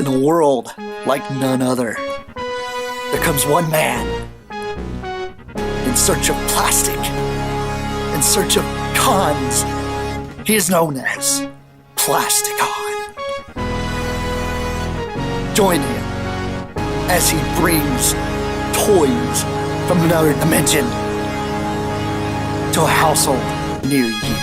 in a world like none other, there comes one man in search of plastic, in search of cons. He is known as Plasticon. Join him as he brings toys from another dimension to a household near you.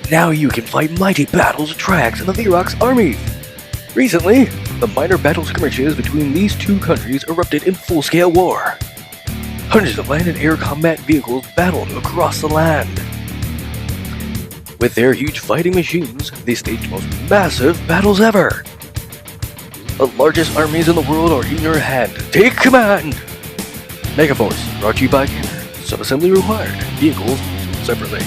Now you can fight mighty battles of Triax and the Triax army. Recently, the minor battle skirmishes between these two countries erupted in full-scale war. Hundreds of land and air combat vehicles battled across the land. With their huge fighting machines, they staged the most massive battles ever. The largest armies in the world are in your hand. Take command! Megaforce, brought to you by Kenner. Sub-assembly required. Vehicles separately.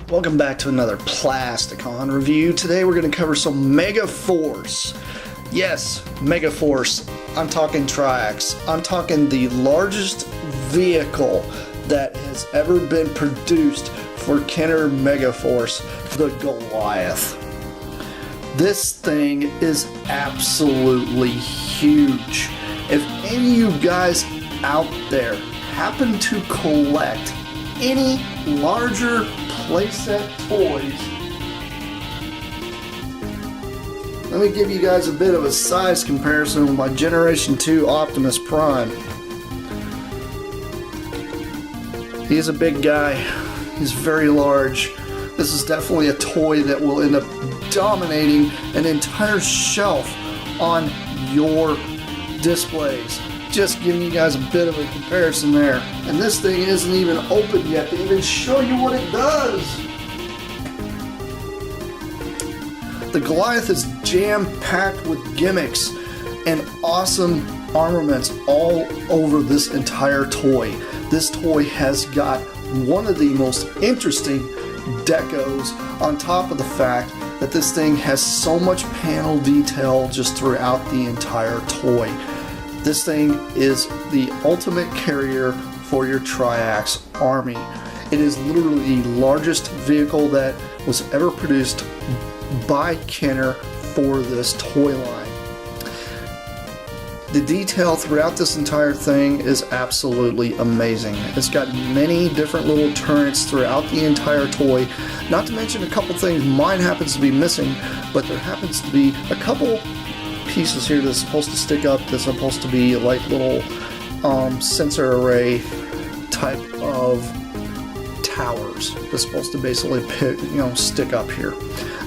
Welcome back to another Plasticon review. Today we're going to cover some Megaforce. Yes, Megaforce. I'm talking Triax. I'm talking the largest vehicle that has ever been produced for Kenner Megaforce, the Goliath. This thing is absolutely huge. If any of you guys out there happen to collect any larger playset toys, let me give you guys a bit of a size comparison with my Generation 2 Optimus Prime. He's a big guy. He's very large. This is definitely a toy that will end up dominating an entire shelf on your displays. Just giving you guys a bit of a comparison there. And this thing isn't even open yet to even show you what it does. The Goliath is jam-packed with gimmicks and awesome armaments all over this entire toy. This toy has got one of the most interesting decos, on top of the fact that this thing has so much panel detail just throughout the entire toy. This thing is the ultimate carrier for your Triax army. It is literally the largest vehicle that was ever produced by Kenner for this toy line. The detail throughout this entire thing is absolutely amazing. It's got many different little turrets throughout the entire toy. Not to mention a couple things mine happens to be missing, but there happens to be a couple pieces here that's supposed to stick up, that's supposed to be like little sensor array type of towers that's supposed to basically stick up here.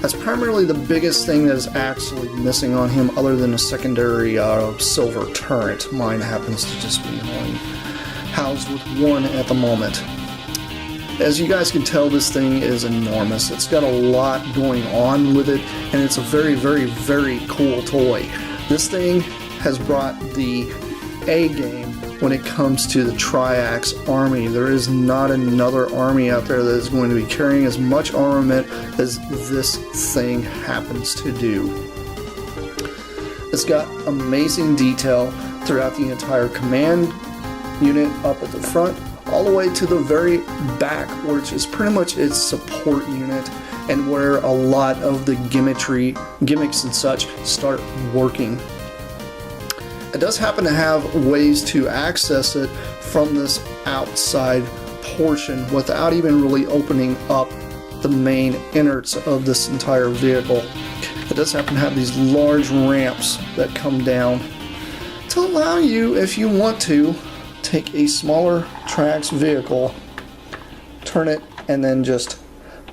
That's primarily the biggest thing that is actually missing on him, other than a secondary silver turret. Mine happens to just be only housed with one at the moment. As you guys can tell, this thing is enormous. It's got a lot going on with it, and it's a very, very, very cool toy. This thing has brought the A game when it comes to the Triax army. There is not another army out there that is going to be carrying as much armament as this thing happens to do. It's got amazing detail throughout the entire command unit, up at the front, all the way to the very back, which is pretty much its support unit, and where a lot of the gimmicks and such start working. It does happen to have ways to access it from this outside portion without even really opening up the main innards of this entire vehicle. It does happen to have these large ramps that come down to allow you, if you want to, take a smaller Triax vehicle, turn it, and then just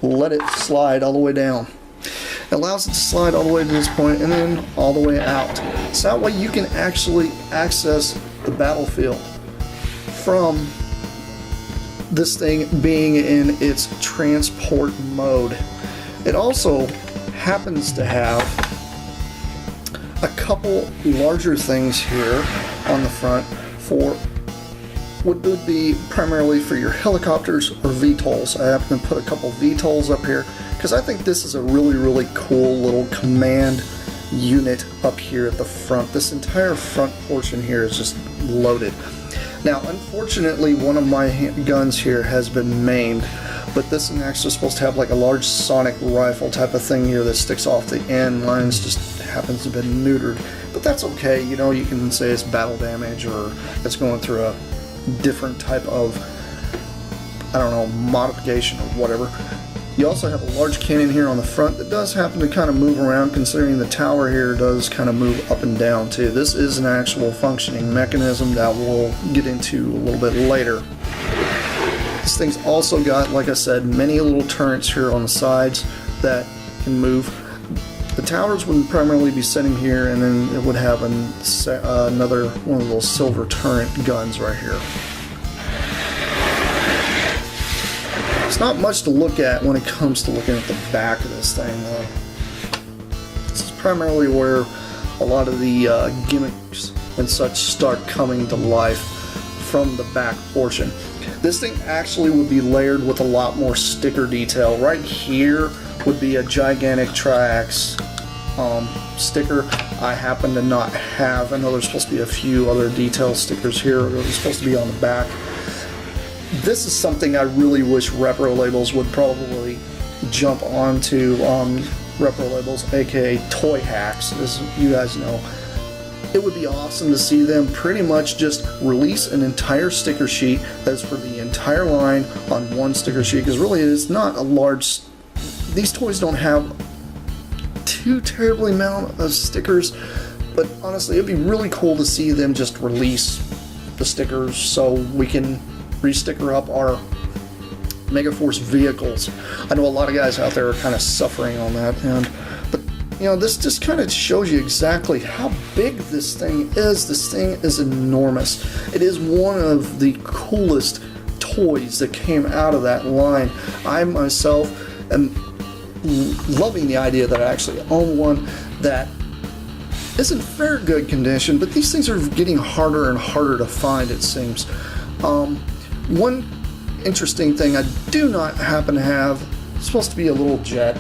let it slide all the way down. It allows it to slide all the way to this point and then all the way out. So that way you can actually access the battlefield from this thing being in its transport mode. It also happens to have a couple larger things here on the front for would be primarily for your helicopters or VTOLs. I happen to put a couple VTOLs up here because I think this is a really cool little command unit up here at the front. This entire front portion here is just loaded. Now, unfortunately, one of my guns here has been maimed, but this is actually supposed to have like a large sonic rifle type of thing here that sticks off the end. Mine's just happens to have been neutered, but that's okay. You know, you can say it's battle damage or it's going through a different type of, I don't know, modification or whatever. You also have a large cannon here on the front that does happen to kind of move around, considering the tower here does kind of move up and down too. This is an actual functioning mechanism that we'll get into a little bit later. This thing's also got, like I said, many little turrets here on the sides that can move. The towers would primarily be sitting here, and then it would have another one of those silver turret guns right here. It's not much to look at when it comes to looking at the back of this thing, though. This is primarily where a lot of the gimmicks and such start coming to life, from the back portion. This thing actually would be layered with a lot more sticker detail. Right here would be a gigantic Triax sticker. I happen to not have. I know there's supposed to be a few other detail stickers here that are supposed to be on the back. This is something I really wish Repro Labels would probably jump onto. Repro Labels, aka Toy Hacks, as you guys know. It would be awesome to see them pretty much just release an entire sticker sheet that's for the entire line on one sticker sheet, because really it is not a large. These toys don't have too terribly amount of stickers, but honestly it'd be really cool to see them just release the stickers so we can re-sticker up our Megaforce vehicles. I know a lot of guys out there are kind of suffering on that end, but you know, this just kind of shows you exactly how big this thing is. This thing is enormous. It is one of the coolest toys that came out of that line. I myself am loving the idea that I actually own one that is in fair good condition, but these things are getting harder and harder to find, it seems. One interesting thing I do not happen to have, it's supposed to be a little jet.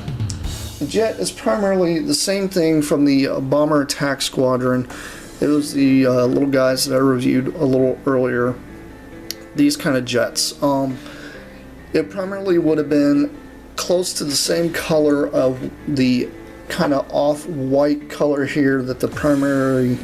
The jet is primarily the same thing from the Bomber Attack Squadron. It was the little guys that I reviewed a little earlier. These kind of jets. It primarily would have been close to the same color of the kind of off-white color here that the primary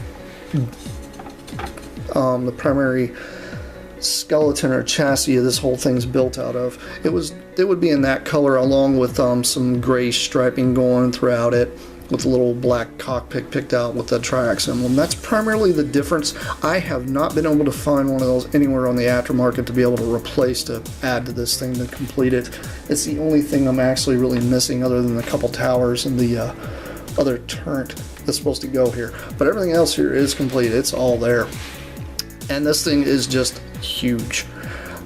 skeleton or chassis of this whole thing's built out of. It would be in that color, along with some gray striping going throughout it, with a little black cockpit picked out with the Triax emblem. That's primarily the difference. I have not been able to find one of those anywhere on the aftermarket to be able to replace, to add to this thing to complete it. It's the only thing I'm actually really missing, other than the couple towers and the other turret that's supposed to go here. But everything else here is complete. It's all there. And this thing is just huge.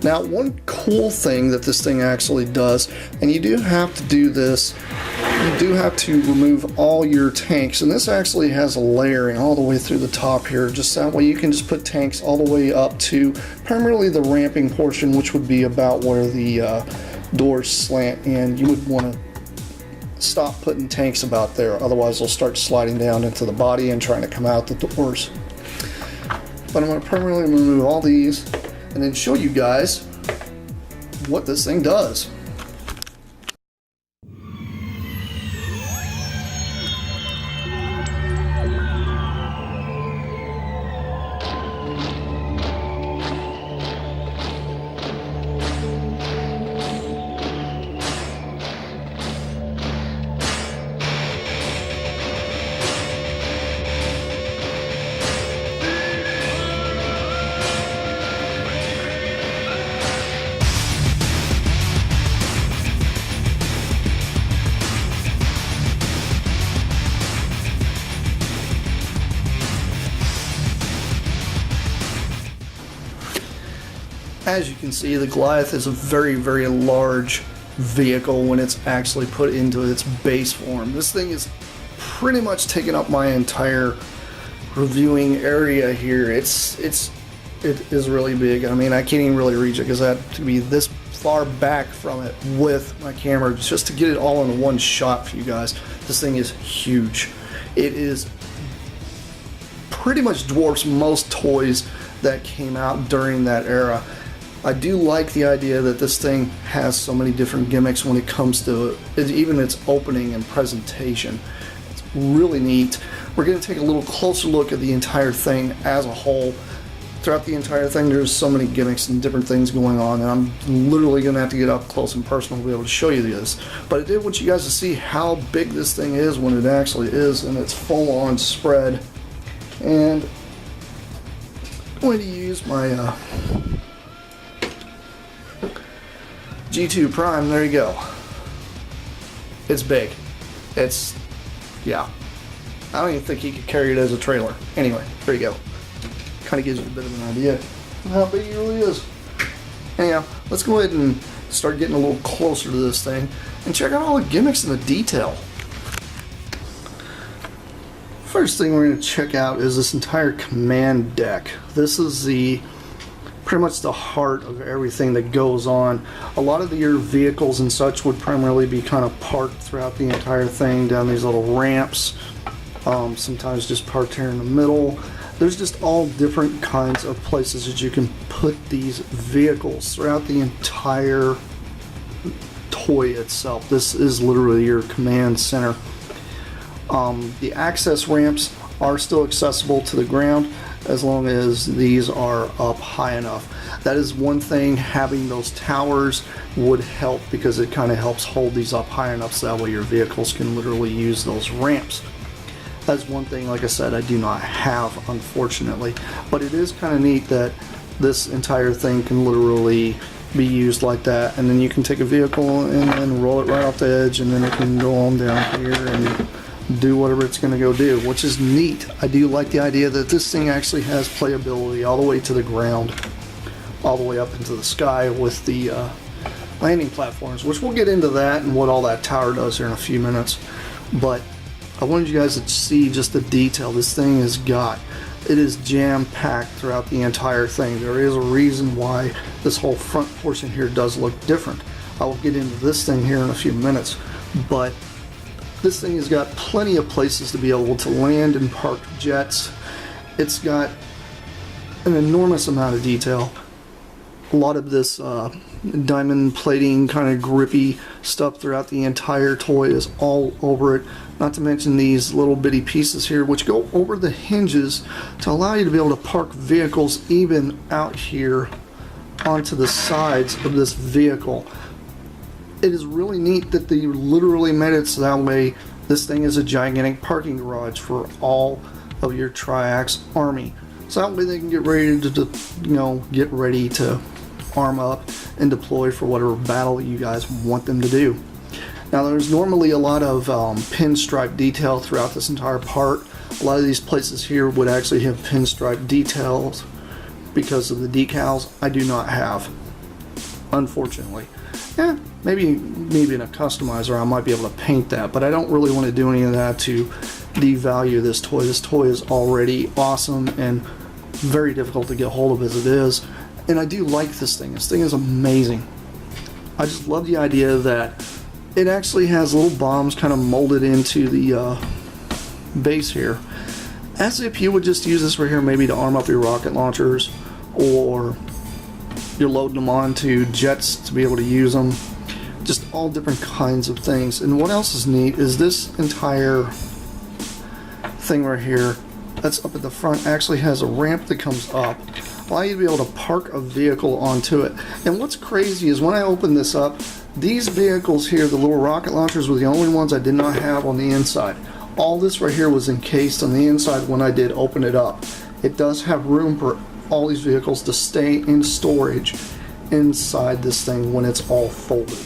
Now, one cool thing that this thing actually does, and you do have to do this, you do have to remove all your tanks, and this actually has a layering all the way through the top here, just that way you can just put tanks all the way up to primarily the ramping portion, which would be about where the doors slant, and you would want to stop putting tanks about there, otherwise they'll start sliding down into the body and trying to come out the doors. But I'm going to primarily remove all these and then show you guys what this thing does. As you can see, the Goliath is a very, very large vehicle when it's actually put into its base form. This thing is pretty much taking up my entire reviewing area here. It's It is really big. I mean, I can't even really reach it because I have to be this far back from it with my camera just to get it all in one shot for you guys. This thing is huge. It is pretty much dwarfs most toys that came out during that era. I do like the idea that this thing has so many different gimmicks when it comes to even its opening and presentation. It's really neat. We're going to take a little closer look at the entire thing as a whole. Throughout the entire thing, there's so many gimmicks and different things going on, and I'm literally going to have to get up close and personal to be able to show you this. But I did want you guys to see how big this thing is when it actually is in its full-on spread. And I'm going to use my G2 Prime. There you go. It's big. It's, yeah. I don't even think he could carry it as a trailer. Anyway, there you go. Kind of gives you a bit of an idea of how big it really is. Anyhow, let's go ahead and start getting a little closer to this thing and check out all the gimmicks and the detail. First thing we're going to check out is this entire command deck. This is pretty much the heart of everything that goes on. A lot of your vehicles and such would primarily be kind of parked throughout the entire thing down these little ramps. Sometimes just parked here in the middle. There's just all different kinds of places that you can put these vehicles throughout the entire toy itself. This is literally your command center. The access ramps are still accessible to the ground as long as these are up high enough. That is one thing, having those towers would help because it kind of helps hold these up high enough so that way your vehicles can literally use those ramps. That's one thing, like I said, I do not have, unfortunately. But it is kind of neat that this entire thing can literally be used like that. And then you can take a vehicle and then roll it right off the edge, and then it can go on down here and do whatever it's going to go do, which is neat. I do like the idea that this thing actually has playability all the way to the ground, all the way up into the sky with the landing platforms, which we'll get into that and what all that tower does here in a few minutes. But I wanted you guys to see just the detail this thing has got. It is jam-packed throughout the entire thing. There is a reason why this whole front portion here does look different. I will get into this thing here in a few minutes, but this thing has got plenty of places to be able to land and park jets. It's got an enormous amount of detail. A lot of this diamond plating kind of grippy stuff throughout the entire toy is all over it. Not to mention these little bitty pieces here which go over the hinges to allow you to be able to park vehicles even out here onto the sides of this vehicle. It is really neat that they literally made it so that way this thing is a gigantic parking garage for all of your Triax army. So that way they can get ready to, get ready to arm up and deploy for whatever battle you guys want them to do. Now there's normally a lot of pinstripe detail throughout this entire part. A lot of these places here would actually have pinstripe details because of the decals. I do not have, unfortunately. Maybe in a customizer I might be able to paint that, but I don't really want to do any of that to devalue this toy. This toy is already awesome and very difficult to get hold of as it is. And I do like this thing. This thing is amazing. I just love the idea that it actually has little bombs kind of molded into the base here. As if you would just use this right here maybe to arm up your rocket launchers, or you're loading them onto jets to be able to use them. Just all different kinds of things. And what else is neat is this entire thing right here that's up at the front actually has a ramp that comes up, allow you to be able to park a vehicle onto it. And what's crazy is when I open this up, these vehicles here, the little rocket launchers, were the only ones I did not have on the inside. All this right here was encased on the inside when I did open it up. It does have room for all these vehicles to stay in storage inside this thing when it's all folded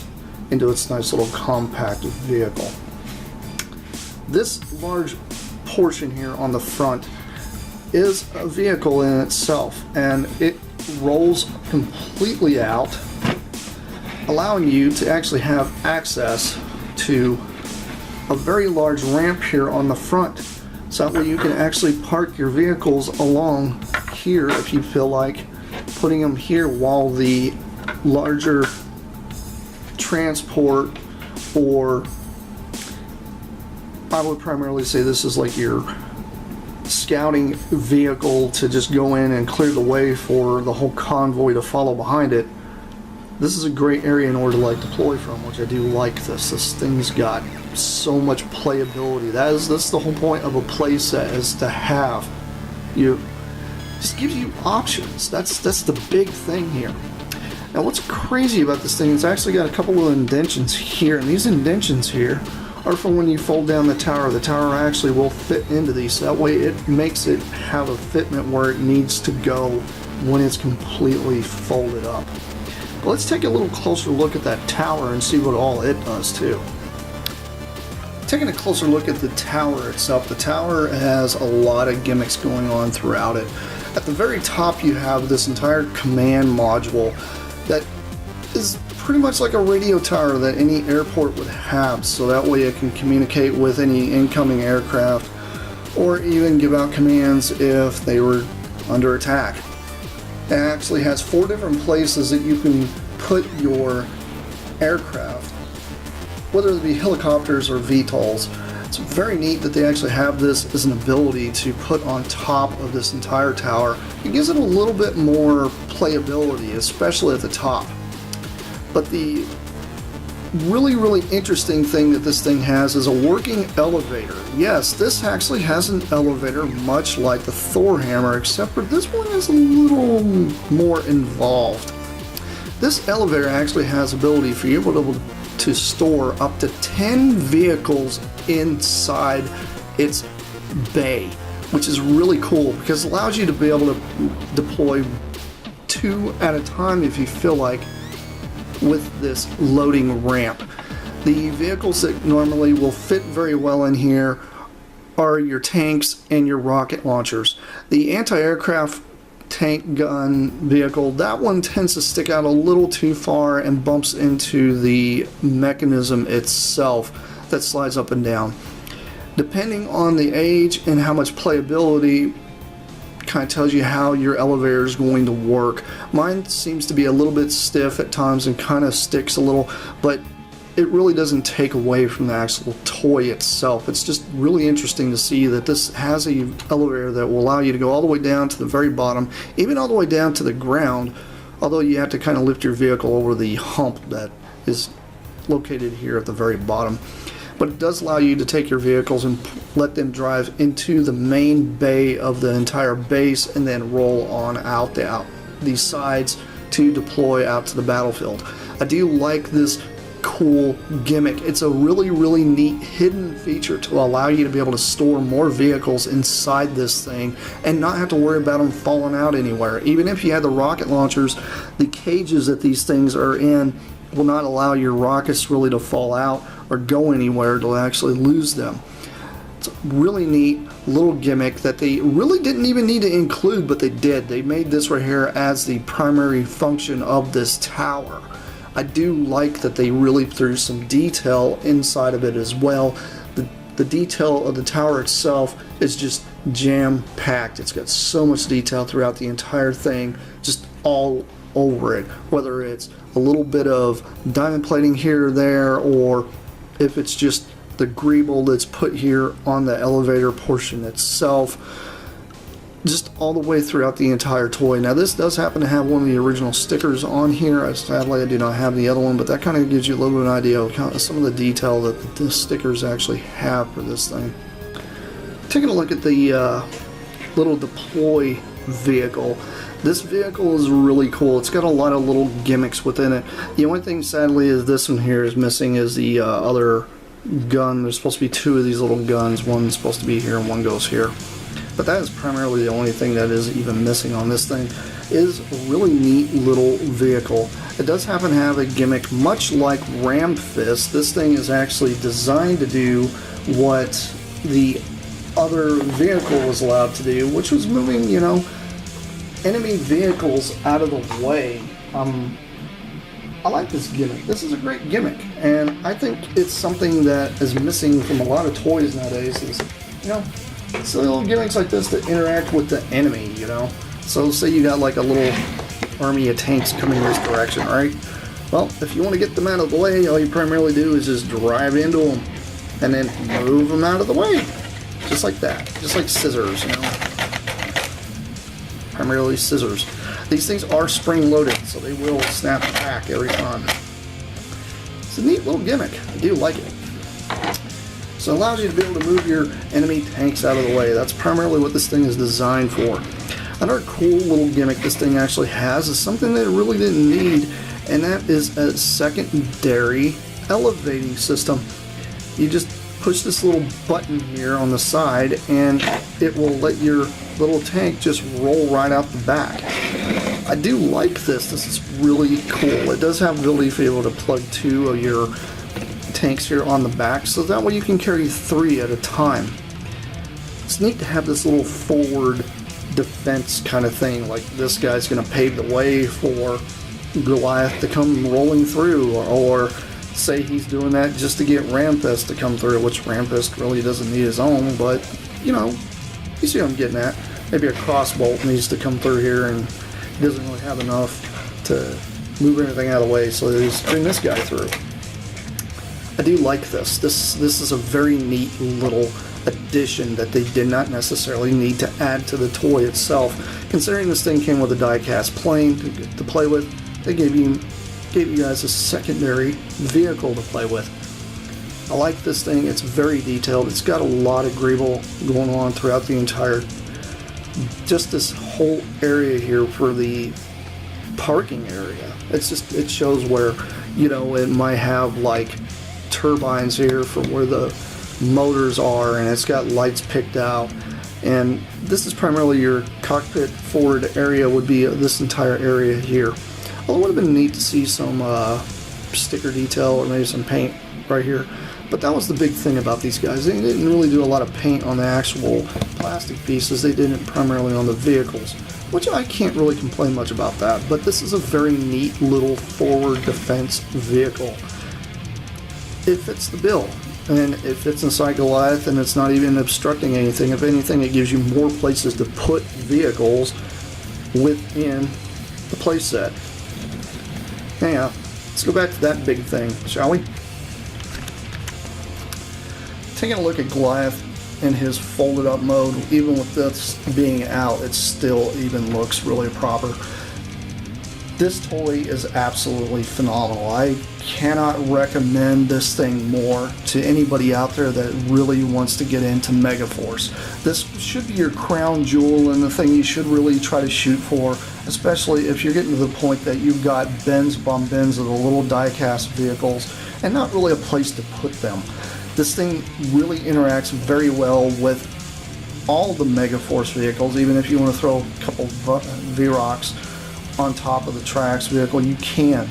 into its nice little compact vehicle. This large portion here on the front is a vehicle in itself, and it rolls completely out, allowing you to actually have access to a very large ramp here on the front, so that way you can actually park your vehicles along here if you feel like putting them here, while the larger transport, or I would primarily say this is like your scouting vehicle to just go in and clear the way for the whole convoy to follow behind it. This is a great area in order to like deploy from, which I do like this. This thing's got so much playability. That's the whole point of a playset, is to have you, just gives you options. That's the big thing here. Now what's crazy about this thing, it's actually got a couple of indentions here, and these indentions here are for when you fold down the tower. The tower actually will fit into these, so that way it makes it have a fitment where it needs to go when it's completely folded up. But let's take a little closer look at that tower and see what all it does too. Taking a closer look at the tower itself, the tower has a lot of gimmicks going on throughout it. At the very top you have this entire command module that is pretty much like a radio tower that any airport would have, so that way it can communicate with any incoming aircraft or even give out commands if they were under attack. It actually has 4 different places that you can put your aircraft, whether it be helicopters or VTOLs. It's very neat that they actually have this as an ability to put on top of this entire tower. It gives it a little bit more playability, especially at the top. But the really interesting thing that this thing has is a working elevator. Yes, this actually has an elevator much like the Thor hammer, except for this one is a little more involved. This elevator actually has ability for you to be able to store up to 10 vehicles inside its bay, which is really cool because it allows you to be able to deploy 2 at a time if you feel like, with this loading ramp. The vehicles that normally will fit very well in here are your tanks and your rocket launchers. The anti-aircraft tank gun vehicle, that one tends to stick out a little too far and bumps into the mechanism itself that slides up and down. Depending on the age and how much playability, kind of tells you how your elevator is going to work. Mine seems to be a little bit stiff at times and kind of sticks a little, but it really doesn't take away from the actual toy itself. It's just really interesting to see that this has a elevator that will allow you to go all the way down to the very bottom, even all the way down to the ground, although you have to kind of lift your vehicle over the hump that is located here at the very bottom. But it does allow you to take your vehicles and let them drive into the main bay of the entire base and then roll on out these sides to deploy out to the battlefield. I do like this cool gimmick. It's a really neat hidden feature to allow you to be able to store more vehicles inside this thing and not have to worry about them falling out anywhere. Even if you had the rocket launchers, the cages that these things are in will not allow your rockets really to fall out or go anywhere to actually lose them. It's a really neat little gimmick that they really didn't even need to include, but they did. They made this right here as the primary function of this tower. I do like that they really threw some detail inside of it as well. The detail of the tower itself is just jam-packed. It's got so much detail throughout the entire thing, just all over it, whether it's a little bit of diamond plating here or there, or if it's just the greeble that's put here on the elevator portion itself, just all the way throughout the entire toy. Now this does happen to have one of the original stickers on here. Sadly I do not have the other one, but that kind of gives you a little bit of an idea of some of the detail that the stickers actually have for this thing. Taking a look at the little deploy vehicle. This vehicle is really cool. It's got a lot of little gimmicks within it. The only thing sadly is this one here is missing is the other gun. There's supposed to be 2 of these little guns. One's supposed to be here and one goes here. But that is primarily the only thing that is even missing on this thing. Is a really neat little vehicle. It does happen to have a gimmick much like Ram Fist. This thing is actually designed to do what the other vehicle was allowed to do, which was moving, enemy vehicles out of the way. I like this gimmick. This is a great gimmick, and I think it's something that is missing from a lot of toys nowadays. Is silly little gimmicks like this that interact with the enemy. So say you got like a little army of tanks coming this direction, right? Well, if you want to get them out of the way, all you primarily do is just drive into them and then move them out of the way. Just like that. Just like scissors, you know. Primarily scissors. These things are spring-loaded, so they will snap back every time. It's a neat little gimmick. I do like it. So it allows you to be able to move your enemy tanks out of the way. That's primarily what this thing is designed for. Another cool little gimmick this thing actually has is something that it really didn't need, and that is a secondary elevating system. You just push this little button here on the side and it will let your little tank just roll right out the back. I do like this. This is really cool. It does have the ability to be able to plug 2 of your tanks here on the back, so that way you can carry 3 at a time. It's neat to have this little forward defense kind of thing, like this guy's going to pave the way for Goliath to come rolling through, or say he's doing that just to get Rampest to come through, which Rampest really doesn't need his own, but you know, you see what I'm getting at. Maybe a crossbolt needs to come through here and he doesn't really have enough to move anything out of the way, so he's bring this guy through. I do like this. This is a very neat little addition that they did not necessarily need to add to the toy itself. Considering this thing came with a die-cast plane to play with, they gave you guys a secondary vehicle to play with. I like this thing. It's very detailed. It's got a lot of greeble going on throughout the entire, just this whole area here for the parking area. It's just, it shows where, you know, it might have like turbines here for where the motors are, and it's got lights picked out, and this is primarily your cockpit forward area would be this entire area here. Well, it would have been neat to see some sticker detail or maybe some paint right here, but that was the big thing about these guys. They didn't really do a lot of paint on the actual plastic pieces. They did it primarily on the vehicles, which I can't really complain much about that, but this is a very neat little forward defense vehicle. It fits the bill, and it fits inside Goliath, and it's not even obstructing anything. If anything, it gives you more places to put vehicles within the playset. Anyhow, let's go back to that big thing, shall we? Taking a look at Goliath in his folded up mode, even with this being out, it still even looks really proper. This toy is absolutely phenomenal. I cannot recommend this thing more to anybody out there that really wants to get into Megaforce. This should be your crown jewel and the thing you should really try to shoot for, especially if you're getting to the point that you've got bins upon bins of the little die-cast vehicles and not really a place to put them. This thing really interacts very well with all the Megaforce vehicles. Even if you want to throw a couple V-Rocks on top of the Triax vehicle, you can.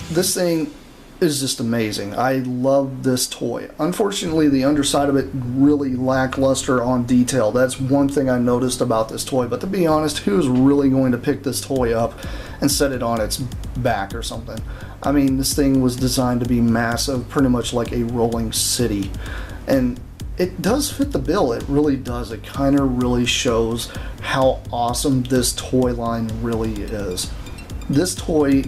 This thing is just amazing. I love this toy. Unfortunately, the underside of it really lackluster on detail. That's one thing I noticed about this toy, but to be honest, who's really going to pick this toy up and set it on its back or something? I mean, this thing was designed to be massive, pretty much like a rolling city, and it does fit the bill. It really does. It kind of really shows how awesome this toy line really is. This toy,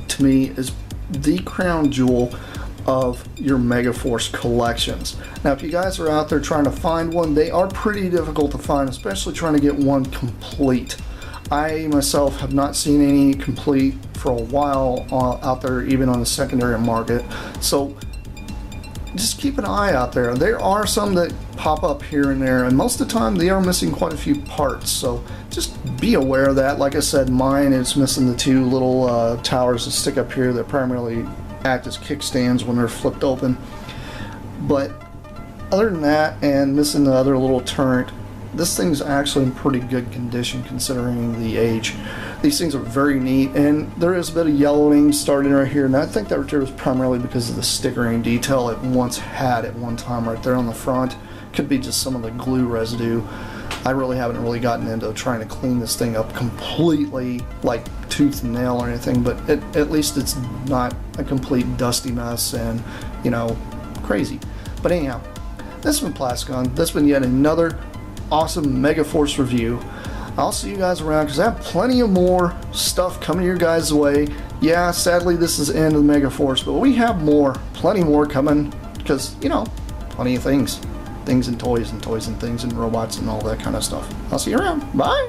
to me, is the crown jewel of your Megaforce collections. Now, if you guys are out there trying to find one, they are pretty difficult to find, especially trying to get one complete. I myself have not seen any complete for a while out there, even on the secondary market. So just keep an eye out there. There are some that pop up here and there, and most of the time they are missing quite a few parts, so just be aware of that. Like I said, mine is missing the 2 little towers that stick up here that primarily act as kickstands when they're flipped open. But other than that, and missing the other little turret, this thing's actually in pretty good condition considering the age. These things are very neat, and there is a bit of yellowing starting right here, and I think that was primarily because of the stickering detail it once had at one time right there on the front. Could be just some of the glue residue. I really haven't gotten into trying to clean this thing up completely, like tooth and nail or anything, but at least it's not a complete dusty mess and, you know, crazy. But anyhow, this has been Plasticon. That's been yet another awesome Megaforce review. I'll see you guys around because I have plenty of more stuff coming your guys' way. Yeah, sadly this is the end of the Megaforce, but we have more, plenty more coming because, you know, plenty of things. Things and toys and things and robots and all that kind of stuff. I'll see you around. Bye!